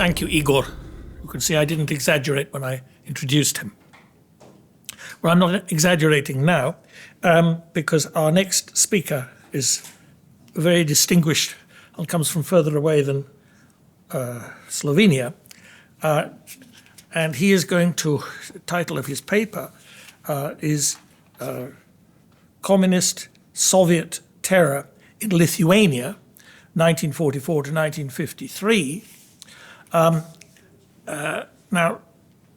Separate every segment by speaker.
Speaker 1: Thank you, Igor. You can see I didn't exaggerate when I introduced him. Well, I'm not exaggerating now because our next speaker is very distinguished and comes from further away than Slovenia. And he is going to, the title of his paper is Communist Soviet Terror in Lithuania, 1944 to 1953. Now,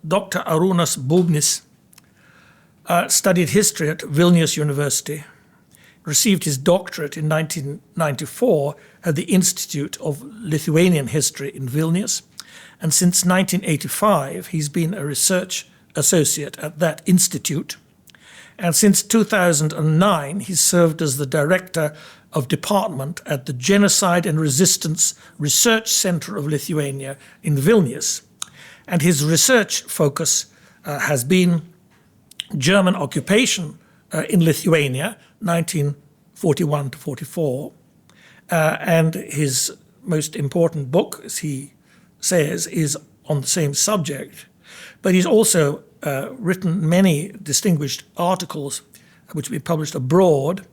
Speaker 1: Dr. Arunas Bubnys studied history at Vilnius University, received his doctorate in 1994 at the Institute of Lithuanian History in Vilnius, and since 1985 he's been a research associate at that institute. And since 2009 he served as the director of department at the Genocide and Resistance Research Center of Lithuania in Vilnius. And his research focus has been German occupation in Lithuania, 1941 to 44. And his most important book, as he says, is on the same subject. But he's also written many distinguished articles which have been published abroad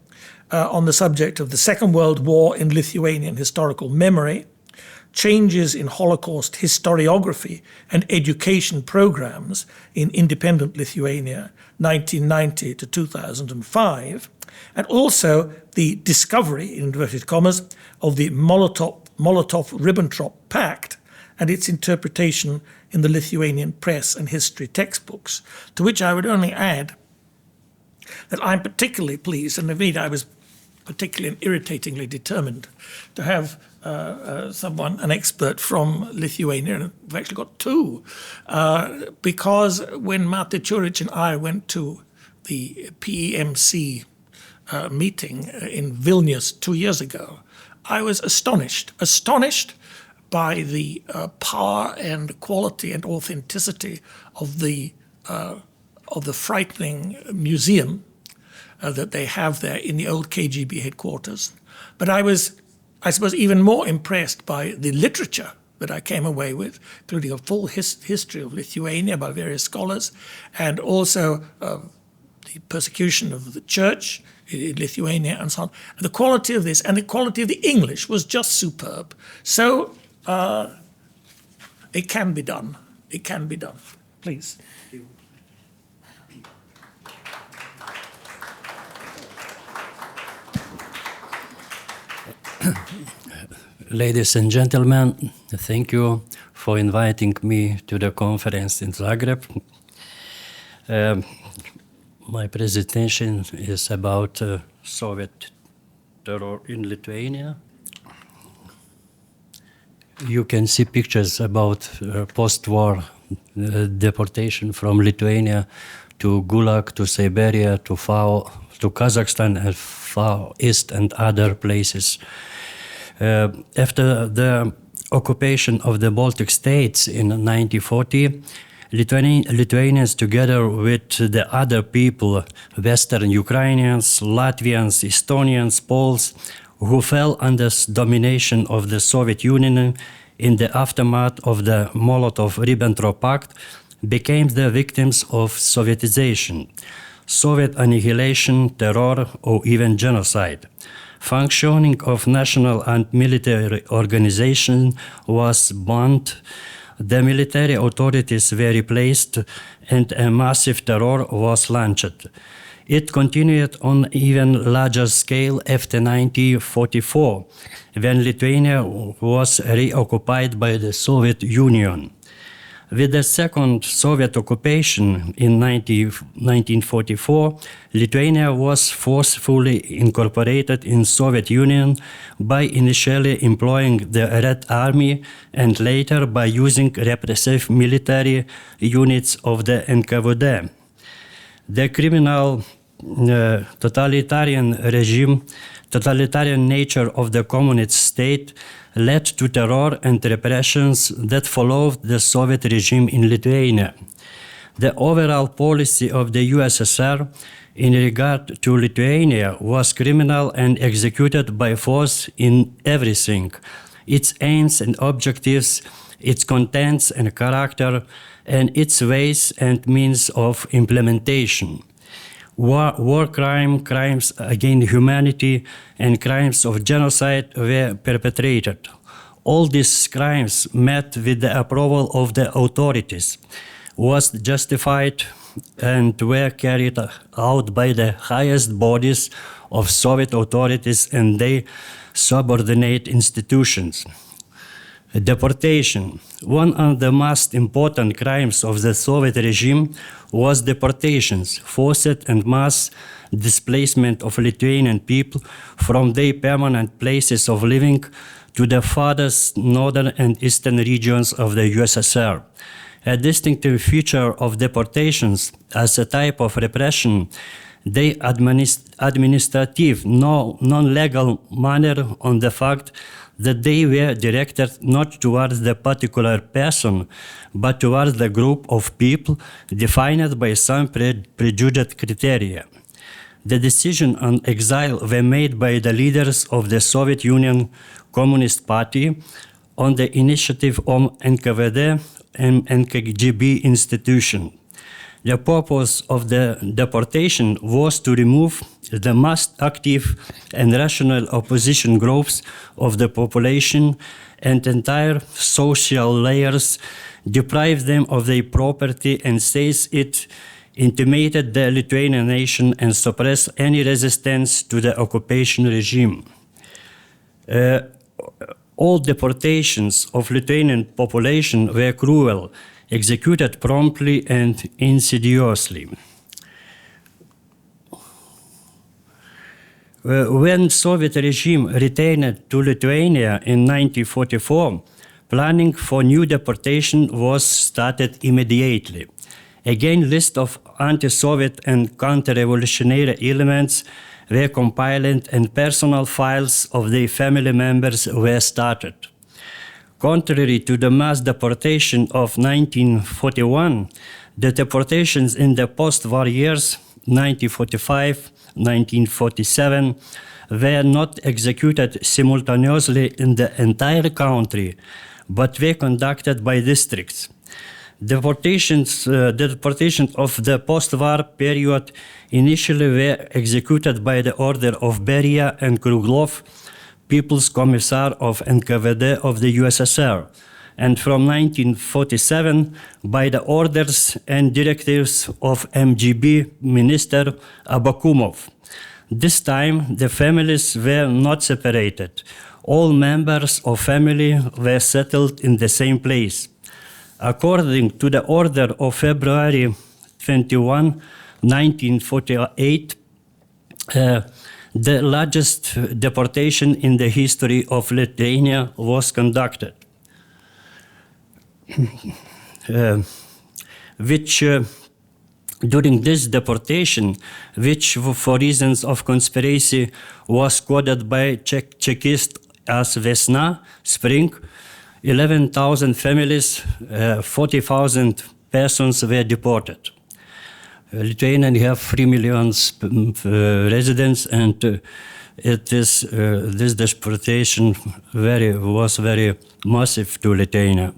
Speaker 1: on the subject of the Second World War in Lithuanian historical memory, changes in Holocaust historiography and education programs in independent Lithuania, 1990 to 2005, and also the discovery, in inverted commas, of the Molotov-Ribbentrop Pact and its interpretation in the Lithuanian press and history textbooks, to which I would only add that I'm particularly pleased, and indeed I was particularly and irritatingly determined to have someone, an expert from Lithuania, and we've actually got two, because when Mate Čurić and I went to the PEMC meeting in Vilnius 2 years ago, I was astonished by the power and quality and authenticity of the frightening museum that they have there in the old KGB headquarters. But I was, I suppose, even more impressed by the literature that I came away with, including a full history of Lithuania by various scholars, and also the persecution of the church in Lithuania and so on. And the quality of this and the quality of the English was just superb. So it can be done. It can be done. Please.
Speaker 2: Ladies and gentlemen, thank you for inviting me to the conference in Zagreb. My presentation is about Soviet terror in Lithuania. You can see pictures about post-war deportation from Lithuania to Gulag, to Siberia, to Kazakhstan, and Far East and other places. After the occupation of the Baltic states in 1940, Lithuanians, together with the other people, Western Ukrainians, Latvians, Estonians, Poles, who fell under domination of the Soviet Union in the aftermath of the Molotov-Ribbentrop Pact, became the victims of Sovietization, Soviet annihilation, terror, or even genocide. Functioning of national and military organization was banned, the military authorities were replaced, and a massive terror was launched. It continued on even larger scale after 1944, when Lithuania was reoccupied by the Soviet Union. With the second Soviet occupation in 1944, Lithuania was forcefully incorporated in Soviet Union by initially employing the Red Army and later by using repressive military units of the NKVD. The criminal totalitarian nature of the communist state led to terror and repressions that followed the Soviet regime in Lithuania. The overall policy of the USSR in regard to Lithuania was criminal and executed by force in everything. Its aims and objectives its contents and character, and its ways and means of implementation. War crime, crimes against humanity, and crimes of genocide were perpetrated. All these crimes met with the approval of the authorities, was justified, and were carried out by the highest bodies of Soviet authorities and their subordinate institutions. Deportation. One of the most important crimes of the Soviet regime was deportations, forced and mass displacement of Lithuanian people from their permanent places of living to the farthest northern and eastern regions of the USSR. A distinctive feature of deportations as a type of repression, they administrative, non-legal manner on the fact that they were directed not towards the particular person, but towards the group of people defined by some prejudiced criteria. The decision on exile were made by the leaders of the Soviet Union Communist Party on the initiative of NKVD and KGB institution. The purpose of the deportation was to remove the most active and rational opposition groups of the population and entire social layers, deprive them of their property, and says it intimated the Lithuanian nation and suppress any resistance to the occupation regime. All deportations of Lithuanian population were cruel, executed promptly and insidiously. When Soviet regime returned to Lithuania in 1944, planning for new deportation was started immediately. Again, list of anti-Soviet and counter-revolutionary elements were compiled and personal files of their family members were started. Contrary to the mass deportation of 1941, the deportations in the post-war years, 1945, 1947, were not executed simultaneously in the entire country, but were conducted by districts. Deportations of the post-war period initially were executed by the order of Beria and Kruglov, People's Commissar of NKVD of the USSR, and from 1947 by the orders and directives of MGB Minister Abakumov. This time the families were not separated. All members of family were settled in the same place. According to the order of February 21, 1948, the largest deportation in the history of Lithuania was conducted, during this deportation, which for reasons of conspiracy was coded by Chekists as Vesna, spring, 11,000 families, 40,000 persons were deported. Lithuania have 3 million residents, and it is this deportation was very massive to Lithuania.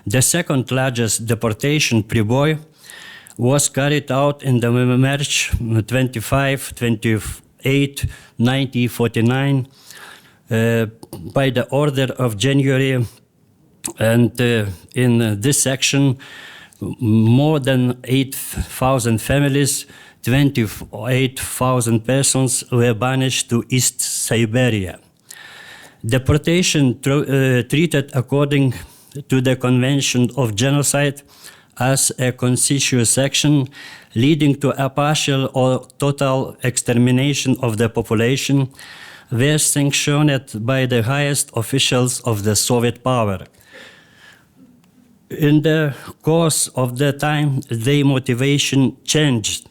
Speaker 2: The second largest deportation, Priboj, was carried out in the March 25, 28, 1949 by the order of January, and in this section more than 8,000 families, 28,000 persons were banished to East Siberia. Deportation treated according to the Convention of Genocide as a conspicuous action leading to a partial or total extermination of the population were sanctioned by the highest officials of the Soviet power. In the course of the time, their motivation changed.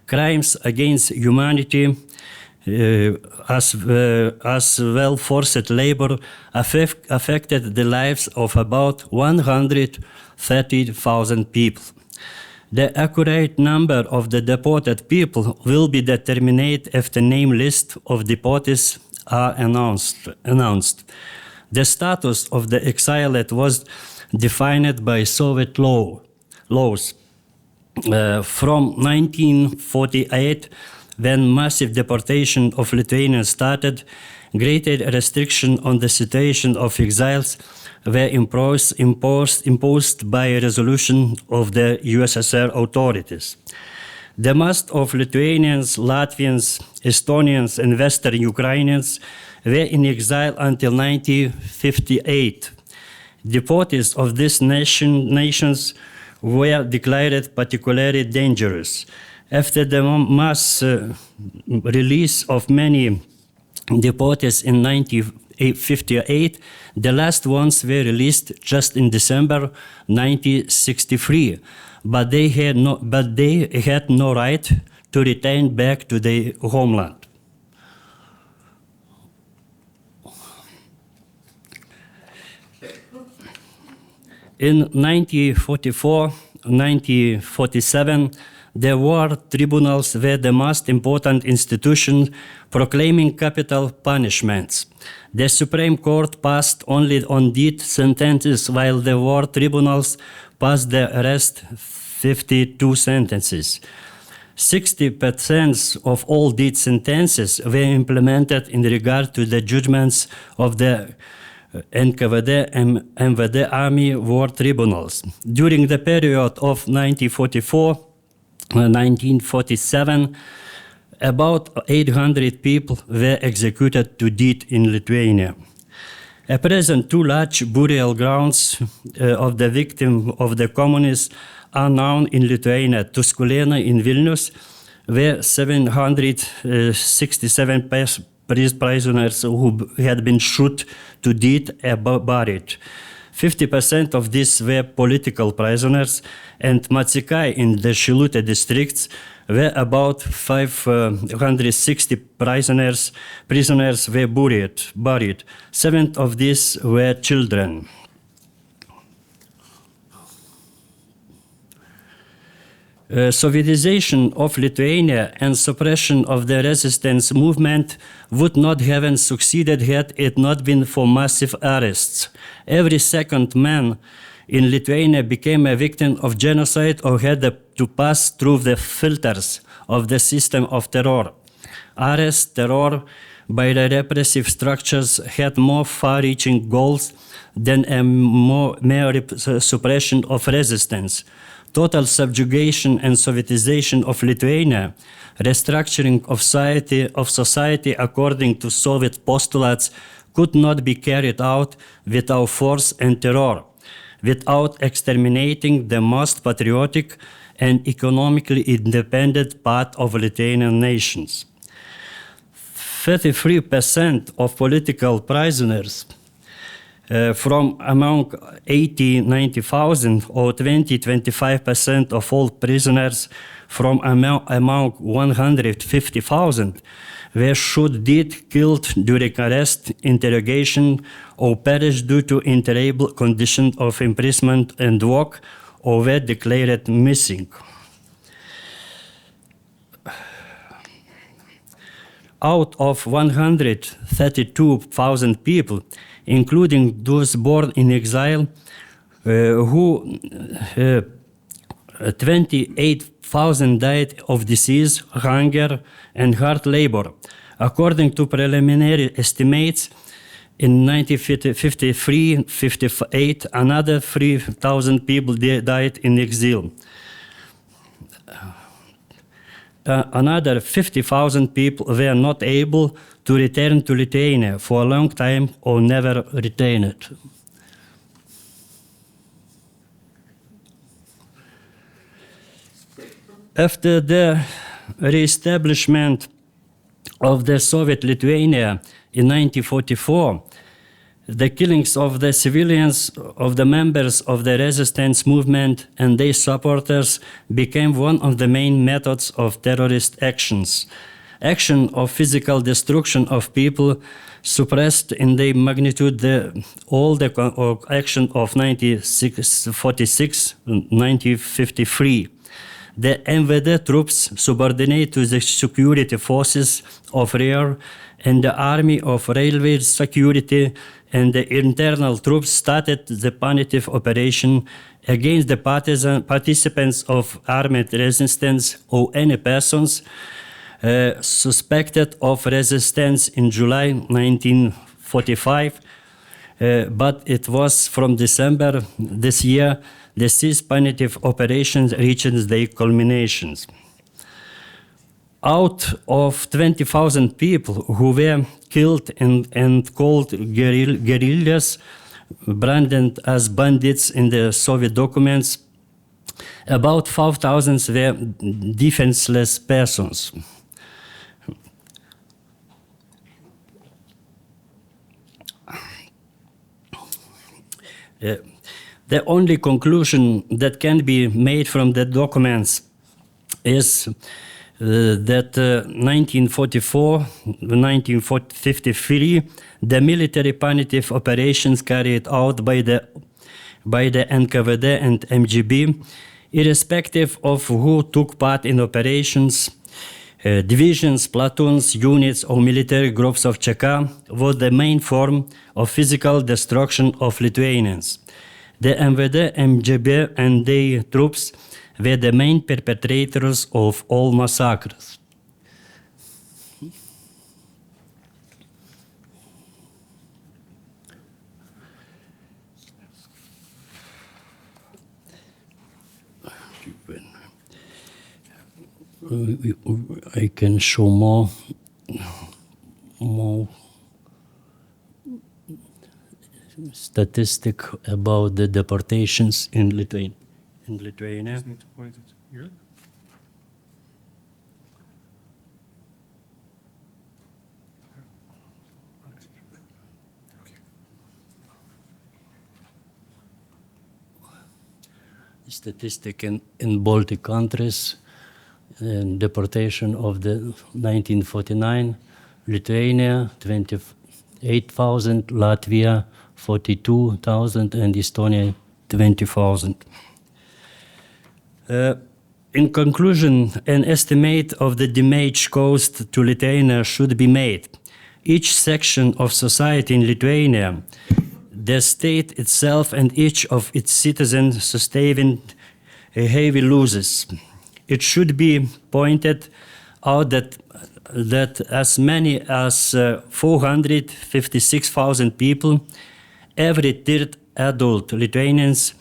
Speaker 2: Crimes against humanity, as well forced labor, affected the lives of about 130,000 people. The accurate number of the deported people will be determined if the name list of deportees are announced. The status of the exiled was defined by Soviet laws. From 1948, when massive deportation of Lithuanians started, greater restriction on the situation of exiles were imposed by a resolution of the USSR authorities. The mass of Lithuanians, Latvians, Estonians, and Western Ukrainians were in exile until 1958. Deportees of these nations were declared particularly dangerous. After the mass release of many deportees in 1958, the last ones were released just in December 1963, but they had no right to return back to their homeland. In 1944-1947, the war tribunals were the most important institution proclaiming capital punishments. The Supreme Court passed only on death sentences, while the war tribunals passed the rest 52 sentences. 60% of all death sentences were implemented in regard to the judgments of the NKVD and MVD Army war tribunals. During the period of 1944-1947, about 800 people were executed to death in Lithuania. At present, two large burial grounds of the victims of the communists are known in Lithuania: Tuskulėnai in Vilnius, where 767 prisoners who had been shot to death are buried. 50% of these were political prisoners, and Matsikai in the Šilutė districts, where about 560 prisoners were buried. 7 of these were children. Sovietization of Lithuania and suppression of the resistance movement would not have succeeded had it not been for massive arrests. Every second man in Lithuania became a victim of genocide or had to pass through the filters of the system of terror. Arrest, terror by the repressive structures had more far-reaching goals than a mere suppression of resistance. Total subjugation and Sovietization of Lithuania, restructuring of society according to Soviet postulates, could not be carried out without force and terror, without exterminating the most patriotic and economically independent part of Lithuanian nations. 33% of political prisoners from among 80-90,000 or 20-25% of all prisoners from among 150,000 were shot dead, killed during arrest, interrogation, or perished due to intolerable conditions of imprisonment and work, or were declared missing. Out of 132,000 people, including those born in exile, 28,000 died of disease, hunger, and hard labor. According to preliminary estimates, in 1953-58, another 3,000 people died in exile. Another 50,000 people were not able to return to Lithuania for a long time or never returned. After the re-establishment of the Soviet Lithuania in 1944, the killings of the civilians, of the members of the resistance movement and their supporters became one of the main methods of terrorist actions. Action of physical destruction of people suppressed in their magnitude all the action of 1946-1953. The MVD troops subordinate to the security forces of rear and the Army of Railway Security and the internal troops started the punitive operation against the participants of armed resistance or any persons suspected of resistance in July 1945, but it was from December this year these punitive operations reached their culminations. Out of 20,000 people who were killed and called guerrillas, branded as bandits in the Soviet documents, about 5,000 were defenseless persons. The only conclusion that can be made from the documents is that 1944-1953, the military punitive operations carried out by the NKVD and MGB, irrespective of who took part in operations, divisions, platoons, units, or military groups of Cheka, was the main form of physical destruction of Lithuanians. The MVD, MGB, and their troops were the main perpetrators of all massacres. I can show more statistic about the deportations in Lithuania.
Speaker 3: Just need to point it here.
Speaker 2: Statistic in Baltic countries, and deportation of the 1949, Lithuania 28,000, Latvia 42,000, and Estonia 20,000. In conclusion, an estimate of the damage caused to Lithuania should be made. Each section of society in Lithuania, the state itself, and each of its citizens sustained heavy losses. It should be pointed out that as many as 456,000 people, every third adult Lithuanians,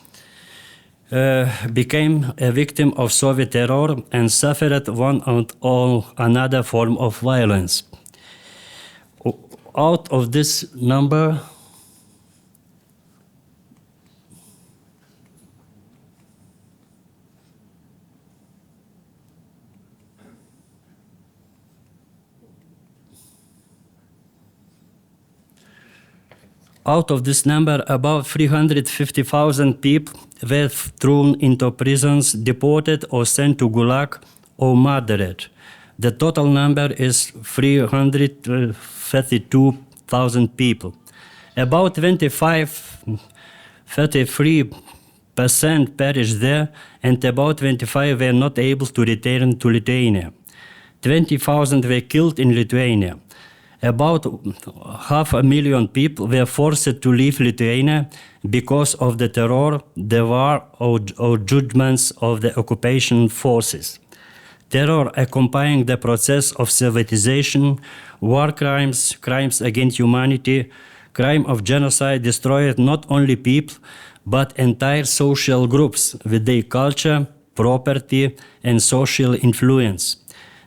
Speaker 2: became a victim of Soviet terror and suffered one or another form of violence. Out of this number, about 350,000 people were thrown into prisons, deported, or sent to Gulag or murdered. The total number is 332,000 people. About 33% perished there, and about 25 were not able to return to Lithuania. 20,000 were killed in Lithuania. About 500,000 people were forced to leave Lithuania because of the terror, the war, or judgments of the occupation forces. Terror accompanying the process of Sovietization, war crimes, crimes against humanity, crime of genocide destroyed not only people, but entire social groups with their culture, property, and social influence.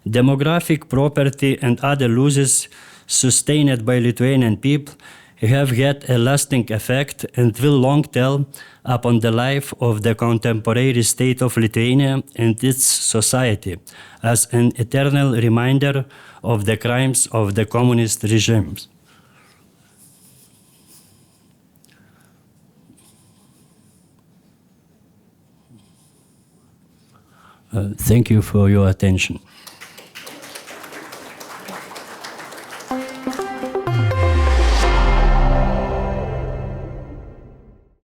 Speaker 2: Demographic, property, and other losses sustained by Lithuanian people have had a lasting effect and will long tell upon the life of the contemporary state of Lithuania and its society as an eternal reminder of the crimes of the communist regimes. Thank you for your attention.